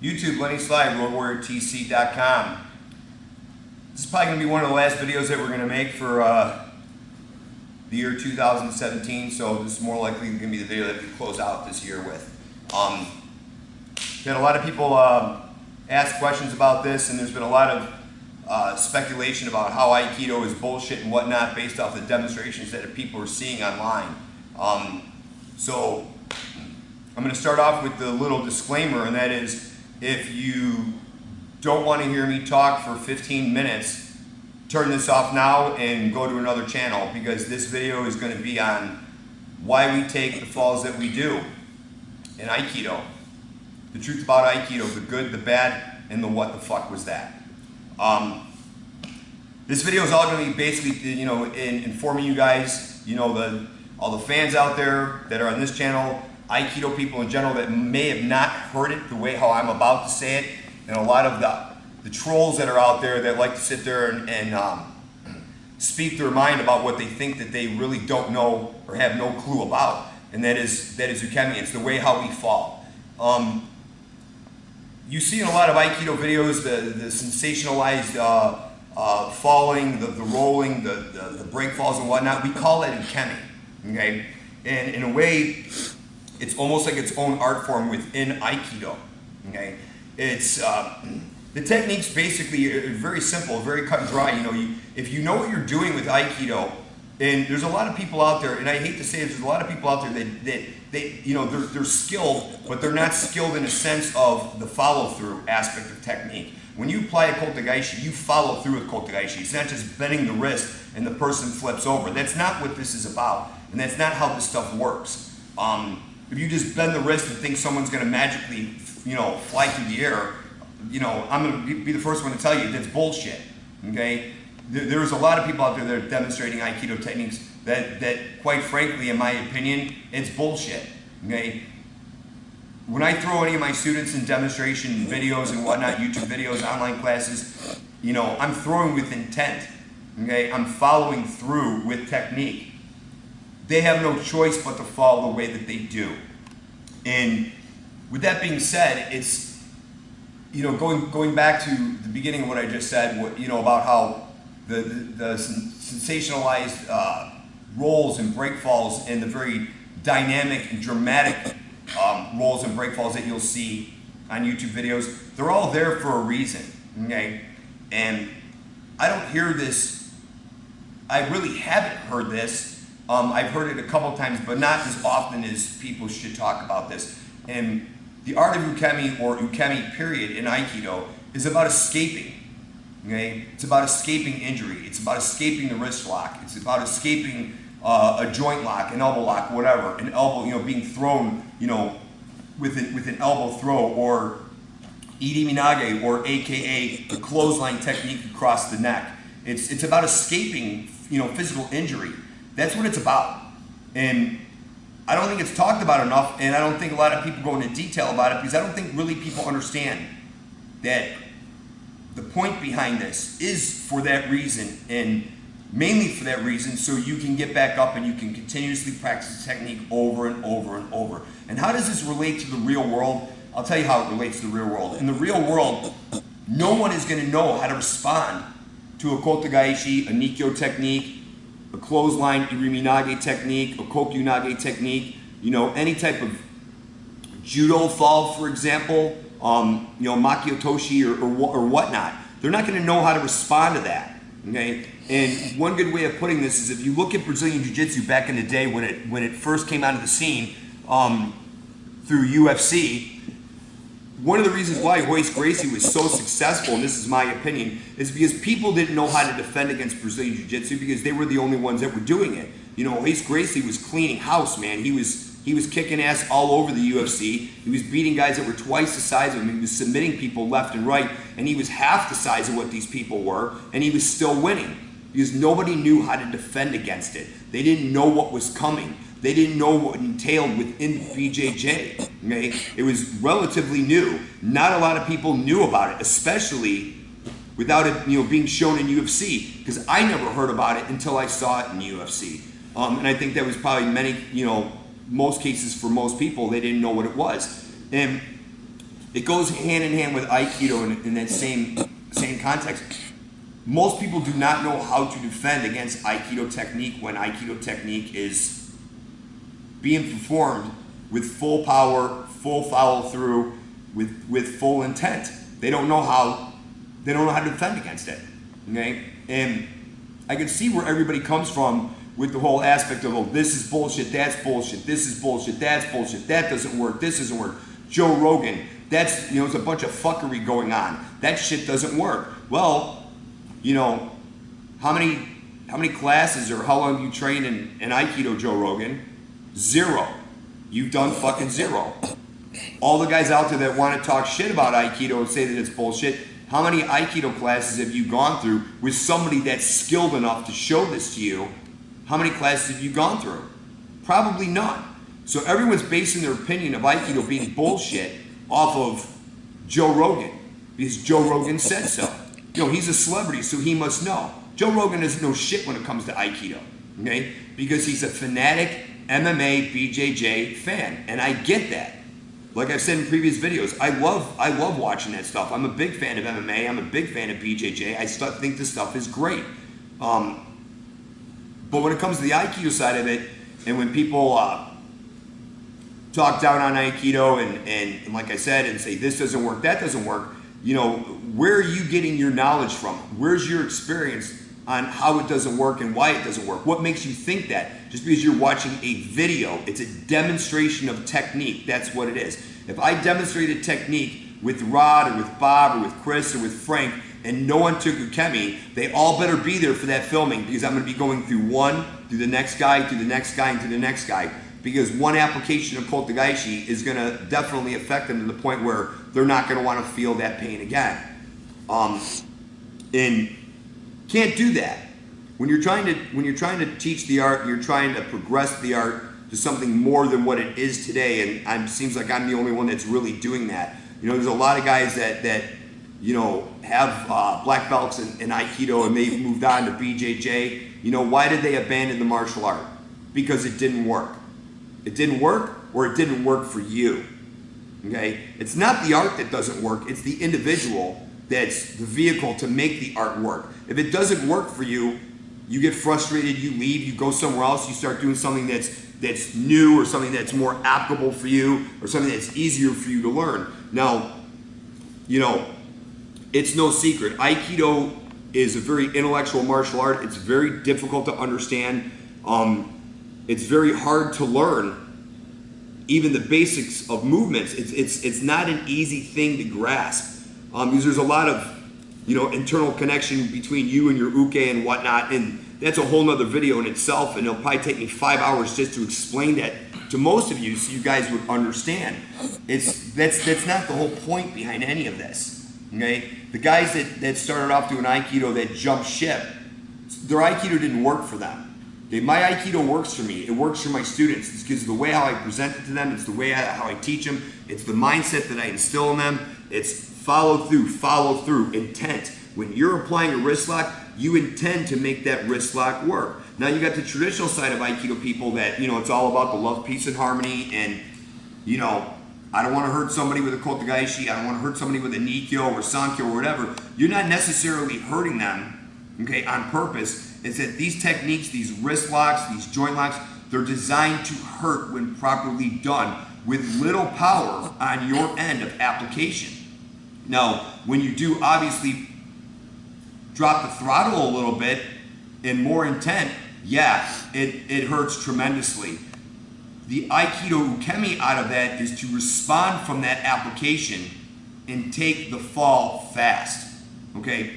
YouTube, Lenny Sly, roguewarriortc.com. This is probably going to be one of the last videos that we're going to make for the year 2017, so this is more likely going to be the video that we close out this year with. Had a lot of people ask questions about this, and there's been a lot of speculation about how Aikido is bullshit and whatnot based off the demonstrations that people are seeing online. So I'm going to start off with the little disclaimer, and that is, if you don't want to hear me talk for 15 minutes, turn this off now and go to another channel, because this video is going to be on why we take the falls that we do in Aikido. The truth about Aikido, the good, the bad, and the what the fuck was that. This video is all going to be basically, informing you guys, all the fans out there that are on this channel, Aikido people in general that may have not heard it the way how I'm about to say it, and a lot of the trolls that are out there that like to sit there and speak their mind about what they think that they really don't know or have no clue about, and that is Ukemi. It's the way how we fall. You see in a lot of Aikido videos the sensationalized falling, the rolling, the break falls and whatnot. We call that Ukemi, okay? And in a way, it's almost like its own art form within Aikido, okay? It's the technique's basically very simple, very cut and dry. If you know what you're doing with Aikido, and there's a lot of people out there, and I hate to say it, there's a lot of people out there that they're skilled, but they're not skilled in a sense of the follow-through aspect of technique. When you apply a kotegaishi, you follow through with kotegaishi. It's not just bending the wrist and the person flips over. That's not what this is about, and that's not how this stuff works. If you just bend the wrist and think someone's going to magically, fly through the air, I'm going to be the first one to tell you that's bullshit. Okay, there's a lot of people out there that are demonstrating Aikido techniques that, quite frankly, in my opinion, it's bullshit. Okay, when I throw any of my students in demonstration videos and whatnot, YouTube videos, online classes, I'm throwing with intent. Okay, I'm following through with technique. They have no choice but to follow the way that they do. And with that being said, it's, going back to the beginning of what I just said, about how the sensationalized rolls and break falls and the very dynamic and dramatic rolls and break falls that you'll see on YouTube videos, they're all there for a reason, okay? And I don't hear this, I really haven't heard this. I've heard it a couple times, but not as often as people should talk about this. And the art of Ukemi, or Ukemi period, in Aikido is about escaping. Okay? It's about escaping injury. It's about escaping the wrist lock. It's about escaping a joint lock, an elbow lock, whatever. An elbow, being thrown, with an elbow throw, or iri minage, or AKA the clothesline technique across the neck. It's about escaping, physical injury. That's what it's about. And I don't think it's talked about enough, and I don't think a lot of people go into detail about it, because I don't think really people understand that the point behind this is for that reason, and mainly for that reason, so you can get back up and you can continuously practice the technique over and over and over. And how does this relate to the real world? I'll tell you how it relates to the real world. In the real world, no one is going to know how to respond to a kotegaishi, a nikyo technique, a clothesline iri minage technique, a kokyu nage technique, any type of judo fall, for example, makiotoshi or whatnot. They're not going to know how to respond to that. Okay, and one good way of putting this is, if you look at Brazilian Jiu-Jitsu back in the day when it first came onto the scene through UFC. One of the reasons why Royce Gracie was so successful, and this is my opinion, is because people didn't know how to defend against Brazilian Jiu-Jitsu, because they were the only ones that were doing it. Royce Gracie was cleaning house, man. He was kicking ass all over the UFC. He was beating guys that were twice the size of him. He was submitting people left and right, and he was half the size of what these people were, and he was still winning, because nobody knew how to defend against it. They didn't know what was coming. They didn't know what entailed within BJJ. Okay? It was relatively new. Not a lot of people knew about it, especially without it being shown in UFC, because I never heard about it until I saw it in UFC. And I think that was probably most cases for most people, they didn't know what it was. And it goes hand in hand with Aikido in that same context. Most people do not know how to defend against Aikido technique when Aikido technique is being performed with full power, full follow through, with full intent. They don't know how to defend against it. Okay? And I can see where everybody comes from with the whole aspect of, oh, this is bullshit, that's bullshit, this is bullshit, that's bullshit, that doesn't work, this doesn't work. Joe Rogan, that's, there's a bunch of fuckery going on. That shit doesn't work. Well, how many classes or how long have you trained in Aikido, Joe Rogan? 0. You've done fucking 0. All the guys out there that want to talk shit about Aikido and say that it's bullshit, how many Aikido classes have you gone through with somebody that's skilled enough to show this to you? How many classes have you gone through? Probably none. So everyone's basing their opinion of Aikido being bullshit off of Joe Rogan because Joe Rogan said so. He's a celebrity, so he must know. Joe Rogan doesn't know shit when it comes to Aikido, okay? Because he's a fanatic MMA BJJ fan, and I get that. Like I've said in previous videos, I love watching that stuff. I'm a big fan of MMA. I'm a big fan of BJJ. I think this stuff is great. But when it comes to the Aikido side of it, and when people talk down on Aikido and like I said, and say this doesn't work, that doesn't work, where are you getting your knowledge from? Where's your experience on how it doesn't work and why it doesn't work? What makes you think that? Just because you're watching a video, it's a demonstration of technique. That's what it is. If I demonstrated technique with Rod or with Bob or with Chris or with Frank and no one took Ukemi, they all better be there for that filming because I'm going to be going through the next guy, through the next guy, and to the next guy. Because one application of Kotegaishi is going to definitely affect them to the point where they're not going to want to feel that pain again. And can't do that. When you're trying to teach the art, you're trying to progress the art to something more than what it is today. And it seems like I'm the only one that's really doing that. There's a lot of guys that have black belts in Aikido and they've moved on to BJJ. Why did they abandon the martial art? Because it didn't work. It didn't work, or it didn't work for you. Okay? It's not the art that doesn't work, it's the individual that's the vehicle to make the art work. If it doesn't work for you, you get frustrated, you leave, you go somewhere else, you start doing something that's new or something that's more applicable for you or something that's easier for you to learn. Now, it's no secret. Aikido is a very intellectual martial art. It's very difficult to understand. It's very hard to learn even the basics of movements. It's not an easy thing to grasp because there's a lot of internal connection between you and your uke and whatnot, and that's a whole nother video in itself, and it'll probably take me 5 hours just to explain that to most of you so you guys would understand. That's not the whole point behind any of this. Okay? The guys that started off doing Aikido that jumped ship, their Aikido didn't work for them. Okay, my Aikido works for me. It works for my students. It's because of the way how I present it to them. It's the way how I teach them. It's the mindset that I instill in them. It's follow through, intent. When you're applying a wrist lock, you intend to make that wrist lock work. Now you got the traditional side of Aikido people that, it's all about the love, peace, and harmony, and, I don't want to hurt somebody with a Kotegaishi, I don't want to hurt somebody with a Nikyo or Sankyo or whatever. You're not necessarily hurting them, okay, on purpose. It's that these techniques, these wrist locks, these joint locks, they're designed to hurt when properly done with little power on your end of application. Now, when you do obviously drop the throttle a little bit and more intent, yeah, it hurts tremendously. The Aikido Ukemi out of that is to respond from that application and take the fall fast, okay?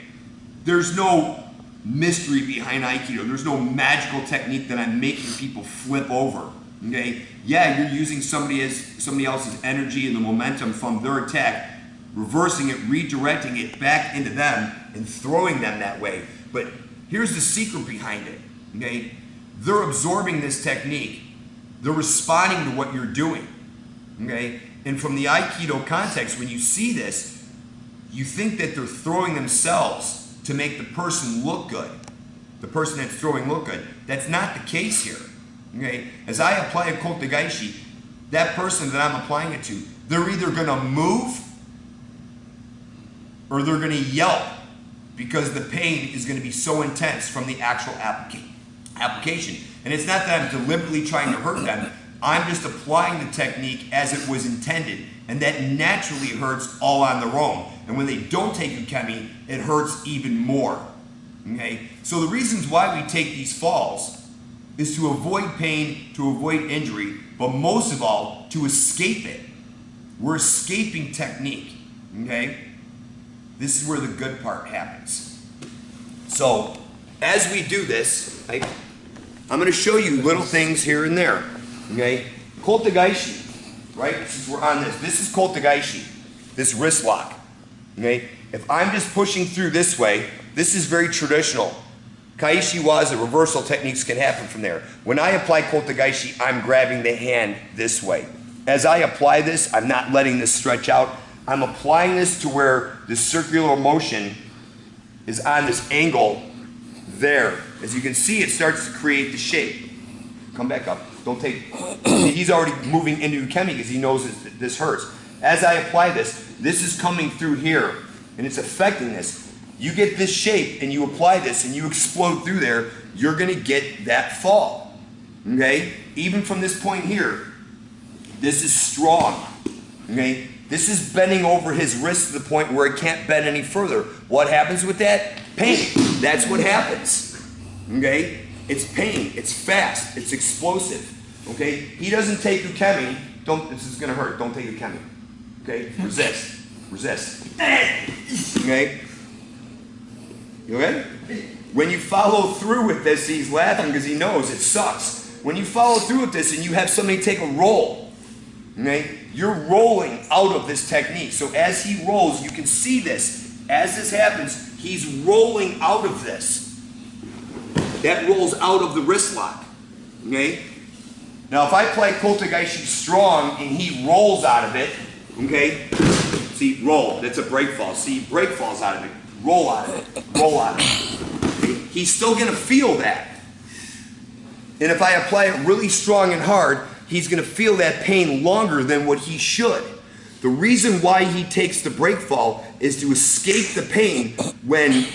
There's no mystery behind Aikido. There's no magical technique that I'm making people flip over, okay? Yeah, you're using somebody else's energy and the momentum from their attack, reversing it, redirecting it back into them, and throwing them that way. But here's the secret behind it, okay? They're absorbing this technique. They're responding to what you're doing, okay? And from the Aikido context, when you see this, you think that they're throwing themselves to make the person look good. The person that's throwing look good. That's not the case here, okay? As I apply a Kotegaishi, that person that I'm applying it to, they're either gonna move or they're going to yelp because the pain is going to be so intense from the actual application. And it's not that I'm deliberately trying to hurt them. I'm just applying the technique as it was intended. And that naturally hurts all on their own. And when they don't take Ukemi, it hurts even more. Okay? So the reasons why we take these falls is to avoid pain, to avoid injury, but most of all, to escape it. We're escaping technique. Okay? This is where the good part happens. So, as we do this, right, I'm going to show you little things here and there. Okay? Kotegaishi, right? Since we're on this. This is Kotegaishi, this wrist lock. Okay? If I'm just pushing through this way, this is very traditional. Kaishi waza, reversal techniques can happen from there. When I apply Kotegaishi, I'm grabbing the hand this way. As I apply this, I'm not letting this stretch out. I'm applying this to where the circular motion is on this angle there. As you can see, it starts to create the shape. Come back up. Don't take... He's already moving into Ukemi because he knows this hurts. As I apply this, this is coming through here, and it's affecting this. You get this shape, and you apply this, and you explode through there, you're going to get that fall. Okay? Even from this point here, this is strong. Okay? This is bending over his wrist to the point where it can't bend any further. What happens with that? Pain. That's what happens. Okay? It's pain. It's fast. It's explosive. Okay? He doesn't take Ukemi. This is going to hurt. Don't take Ukemi. Okay? Resist. Resist. Okay? You okay? When you follow through with this, he's laughing because he knows it sucks. When you follow through with this and you have somebody take a roll, okay? You're rolling out of this technique. So as he rolls, you can see this. As this happens, he's rolling out of this. That rolls out of the wrist lock. Okay? Now if I play Kotegaishi strong and he rolls out of it, okay? See, roll. That's a break fall. See, break falls out of it. Roll out of it. Roll out of it. Okay? He's still going to feel that. And if I apply it really strong and hard, he's going to feel that pain longer than what he should. The reason why he takes the break fall is to escape the pain when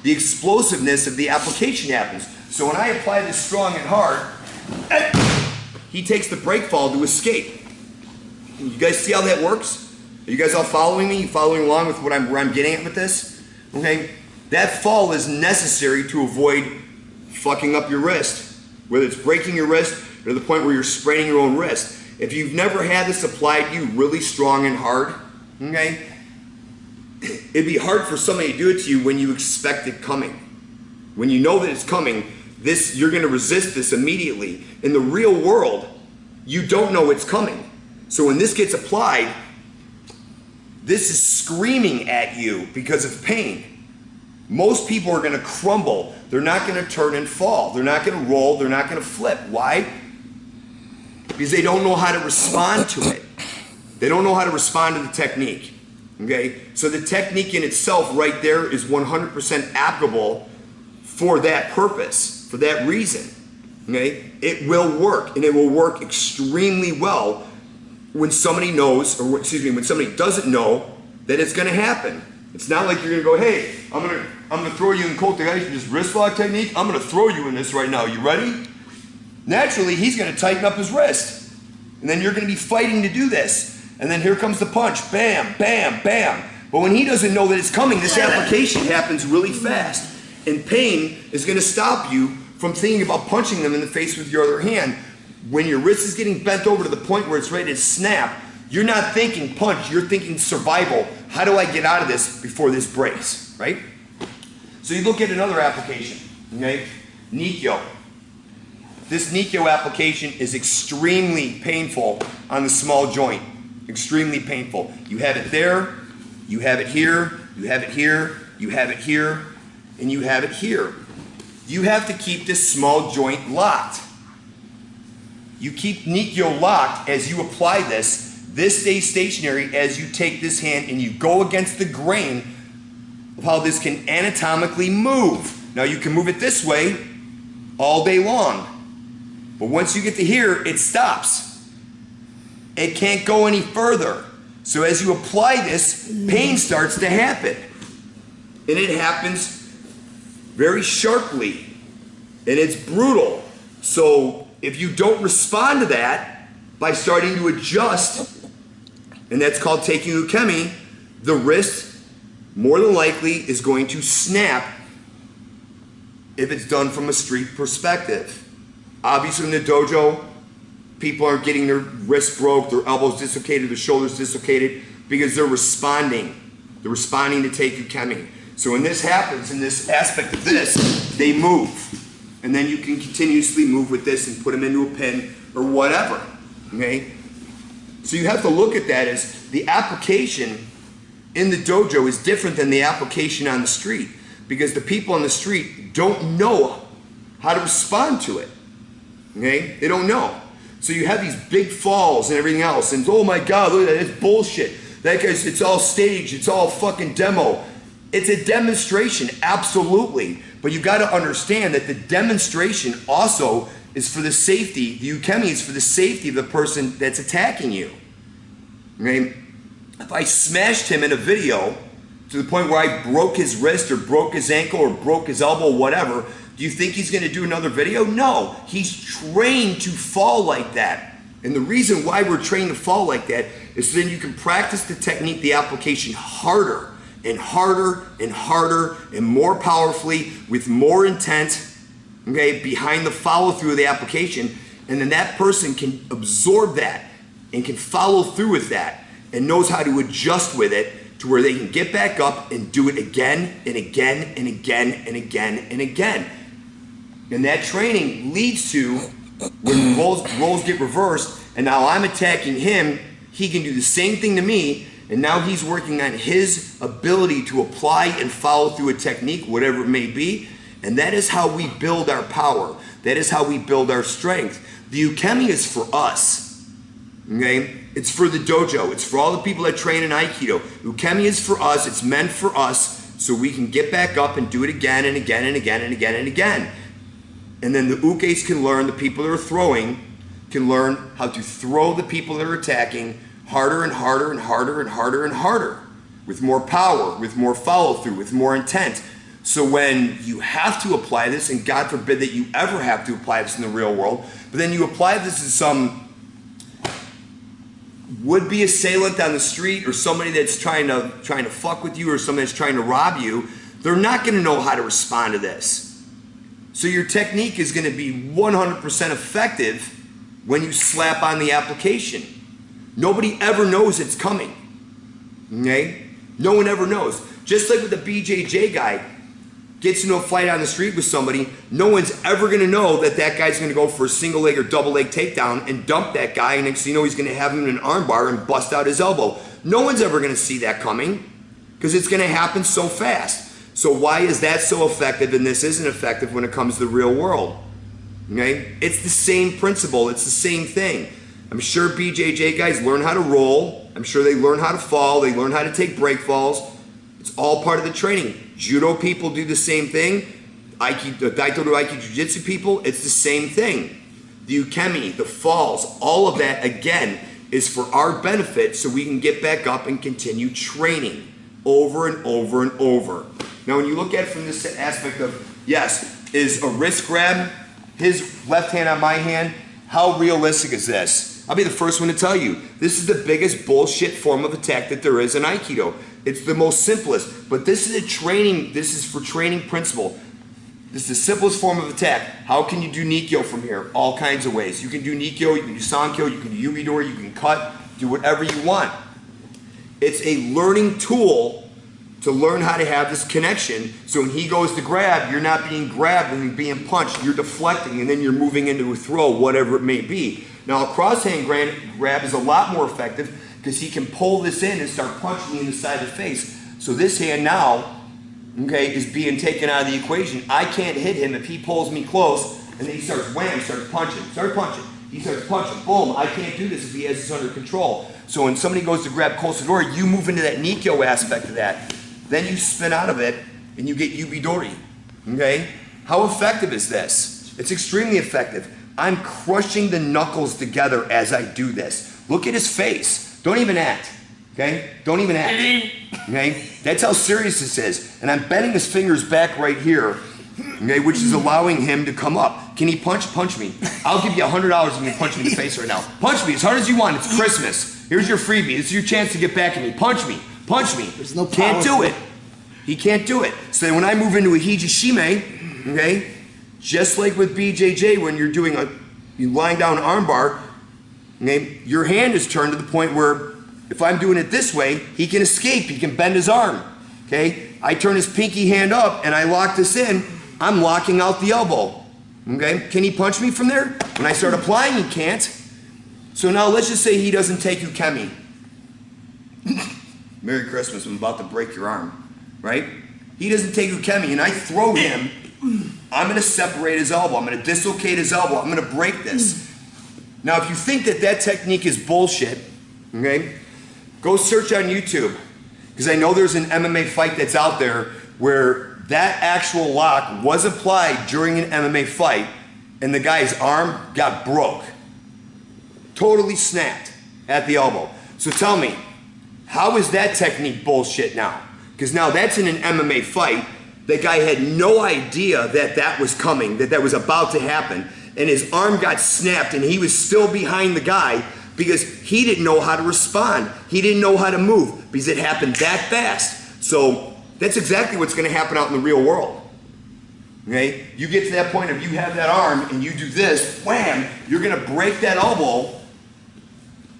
the explosiveness of the application happens. So when I apply this strong and hard, he takes the break fall to escape. You guys see how that works? Are you guys all following me? You following along with where I'm getting at with this? Okay? That fall is necessary to avoid fucking up your wrist. Whether it's breaking your wrist or to the point where you're spraining your own wrist. If you've never had this applied to you really strong and hard, okay, it'd be hard for somebody to do it to you when you expect it coming. When you know that it's coming, you're going to resist this immediately. In the real world, you don't know it's coming. So when this gets applied, this is screaming at you because of pain. Most people are going to crumble. They're not going to turn and fall. They're not going to roll. They're not going to flip. Why? Because they don't know how to respond to it. They don't know how to respond to the technique. Okay? So the technique in itself right there is 100% applicable for that purpose, for that reason. Okay? It will work, and it will work extremely well when somebody knows, or excuse me, when somebody doesn't know that it's going to happen. It's not like you're going to go, hey, I'm going to throw you in Kotegaishi, this wrist lock technique. I'm going to throw you in this right now. You ready? Naturally, he's going to tighten up his wrist. And then you're going to be fighting to do this. And then here comes the punch. Bam, bam, bam. But when he doesn't know that it's coming, this application happens really fast. And pain is going to stop you from thinking about punching them in the face with your other hand. When your wrist is getting bent over to the point where it's ready to snap, you're not thinking punch, you're thinking survival. How do I get out of this before this breaks, right? So you look at another application, okay? Nikyo. This Nikyo application is extremely painful on the small joint. Extremely painful. You have it there, you have it here, you have it here, you have it here, and you have it here. You have to keep this small joint locked. You keep Nikyo locked as you apply this. This stays stationary as you take this hand and you go against the grain of how this can anatomically move. Now you can move it this way all day long. But once you get to here, it stops. It can't go any further. So as you apply this, pain starts to happen. And it happens very sharply. And it's brutal. So if you don't respond to that by starting to adjust, and that's called taking Ukemi, the wrist more than likely is going to snap if it's done from a street perspective. Obviously in the dojo, people aren't getting their wrists broke, their elbows dislocated, their shoulders dislocated, because they're responding. They're responding to take Ukemi. So when this happens, in this aspect of this, they move. And then you can continuously move with this and put them into a pin or whatever, okay? So you have to look at that as the application in the dojo is different than the application on the street, because the people on the street don't know how to respond to it, okay? They don't know. So you have these big falls and everything else, and oh my God, look at that, it's bullshit. That guy's, it's all staged, it's all fucking demo. It's a demonstration, absolutely. But you gotta understand that the demonstration also is for the safety, the Ukemi is for the safety of the person that's attacking you. Okay? If I smashed him in a video to the point where I broke his wrist or broke his ankle or broke his elbow, whatever, do you think he's gonna do another video? No, he's trained to fall like that. And the reason why we're trained to fall like that is so then you can practice the technique, the application harder and harder and harder and more powerfully with more intent, okay, behind the follow through of the application. And then that person can absorb that and can follow through with that and knows how to adjust with it to where they can get back up and do it again and again and again and again and again. And that training leads to when roles get reversed and now I'm attacking him, he can do the same thing to me, and now he's working on his ability to apply and follow through a technique, whatever it may be. And that is how we build our power. That is how we build our strength. The Ukemi is for us, okay? It's for the dojo. It's for all the people that train in Aikido. Ukemi is for us. It's meant for us so we can get back up and do it again and again and again and again and again. And then the ukes can learn, the people that are throwing can learn how to throw the people that are attacking harder and harder and harder and harder and harder, with more power, with more follow through, with more intent. So when you have to apply this, and God forbid that you ever have to apply this in the real world, but then you apply this to some would-be assailant on the street or somebody that's trying to fuck with you or somebody that's trying to rob you, they're not going to know how to respond to this. So your technique is going to be 100% effective when you slap on the application. Nobody ever knows it's coming, okay? No one ever knows. Just like with the BJJ guy, gets into a fight on the street with somebody, no one's ever gonna know that that guy's gonna go for a single leg or double leg takedown and dump that guy, and next thing you know he's gonna have him in an arm bar and bust out his elbow. No one's ever gonna see that coming because it's gonna happen so fast. So why is that so effective and this isn't effective when it comes to the real world? Okay? It's the same principle, it's the same thing. I'm sure BJJ guys learn how to roll, I'm sure they learn how to fall, they learn how to take break falls. It's all part of the training. Judo people do the same thing. Daito do Aikido Jiu-Jitsu people, it's the same thing. The Ukemi, the falls, all of that, again, is for our benefit so we can get back up and continue training over and over and over. Now when you look at it from this aspect of, yes, is a wrist grab, his left hand on my hand, how realistic is this? I'll be the first one to tell you, this is the biggest bullshit form of attack that there is in Aikido. It's the most simplest, but this is a training, this is for training principle. This is the simplest form of attack. How can you do Nikyo from here? All kinds of ways. You can do Nikyo, you can do Sankyo, you can do Yubidori, you can cut, do whatever you want. It's a learning tool to learn how to have this connection, so when he goes to grab, you're not being grabbed and being punched, you're deflecting and then you're moving into a throw, whatever it may be. Now a cross-hand grab is a lot more effective because he can pull this in and start punching you in the side of the face. So this hand now, okay, is being taken out of the equation. I can't hit him if he pulls me close and then he starts wham, starts punching, he starts punching, boom, I can't do this if he has this under control. So when somebody goes to grab Kosadori, you move into that Nikyo aspect of that. Then you spin out of it and you get Yubidori, okay? How effective is this? It's extremely effective. I'm crushing the knuckles together as I do this. Look at his face. Don't even act. Okay? Don't even act. Okay? That's how serious this is. And I'm bending his fingers back right here, okay, which is allowing him to come up. Can he punch? Punch me. I'll give you $100 if you can punch me in the face right now. Punch me as hard as you want. It's Christmas. Here's your freebie. It's your chance to get back at me. Punch me. Punch me. There's no power. Can't do it. He can't do it. So then when I move into a hijishime, okay, just like with BJJ when you're doing you're lying down armbar, okay, your hand is turned to the point where if I'm doing it this way, he can escape. He can bend his arm. Okay? I turn his pinky hand up and I lock this in. I'm locking out the elbow. Okay? Can he punch me from there? When I start applying, he can't. So now let's just say he doesn't take Ukemi. Merry Christmas, I'm about to break your arm. Right? He doesn't take Ukemi and I throw him. I'm going to separate his elbow. I'm going to dislocate his elbow. I'm going to break this. Now if you think that that technique is bullshit, okay, go search on YouTube. Because I know there's an MMA fight that's out there where that actual lock was applied during an MMA fight and the guy's arm got broke. Totally snapped at the elbow. So tell me, how is that technique bullshit now? Because now that's in an MMA fight. That guy had no idea that that was coming, that that was about to happen. And his arm got snapped and he was still behind the guy because he didn't know how to respond. He didn't know how to move because it happened that fast. So that's exactly what's going to happen out in the real world. Okay? You get to that point of you have that arm and you do this, wham, you're going to break that elbow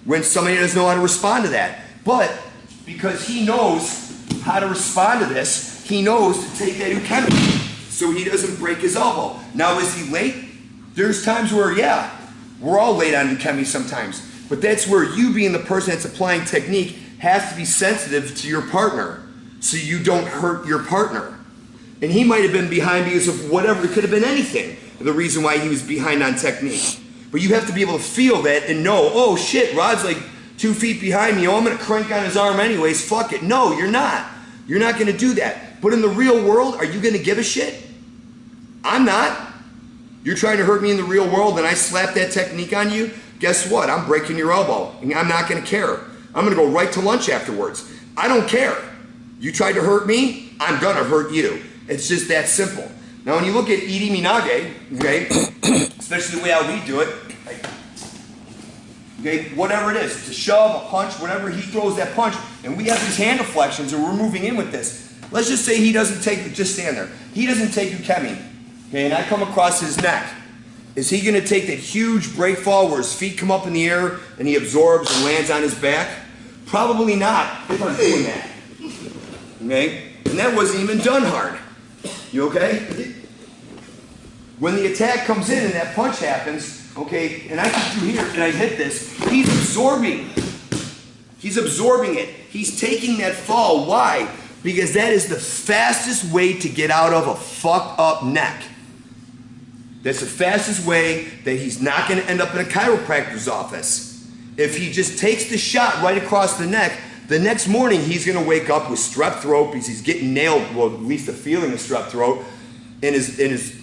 when somebody doesn't know how to respond to that. But because he knows how to respond to this, he knows to take that Ukemi so he doesn't break his elbow. Now is he late? There's times where, yeah, we're all late on Ukemi sometimes. But that's where you being the person that's applying technique has to be sensitive to your partner so you don't hurt your partner. And he might have been behind because of whatever, it could have been anything, the reason why he was behind on technique. But you have to be able to feel that and know, oh shit, Rod's like 2 feet behind me, oh I'm gonna crank on his arm anyways, fuck it. No, you're not. You're not gonna do that. But in the real world, are you gonna give a shit? I'm not. You're trying to hurt me in the real world and I slap that technique on you, guess what? I'm breaking your elbow and I'm not gonna care. I'm gonna go right to lunch afterwards. I don't care. You tried to hurt me, I'm gonna hurt you. It's just that simple. Now when you look at Iri Minage, okay, especially the way how we do it, okay, whatever it is, it's a shove, a punch, whatever, he throws that punch, and we have these hand deflections and we're moving in with this. Let's just say he doesn't take, just stand there. He doesn't take Ukemi, okay, and I come across his neck. Is he gonna take that huge break fall where his feet come up in the air and he absorbs and lands on his back? Probably not, if I'm doing that, okay? And that wasn't even done hard, you okay? When the attack comes in and that punch happens, okay, and I come through here and I hit this, he's absorbing. He's absorbing it. He's taking that fall. Why? Because that is the fastest way to get out of a fucked up neck. That's the fastest way that he's not going to end up in a chiropractor's office. If he just takes the shot right across the neck, the next morning he's going to wake up with strep throat because he's getting nailed, well at least the feeling of strep throat, and his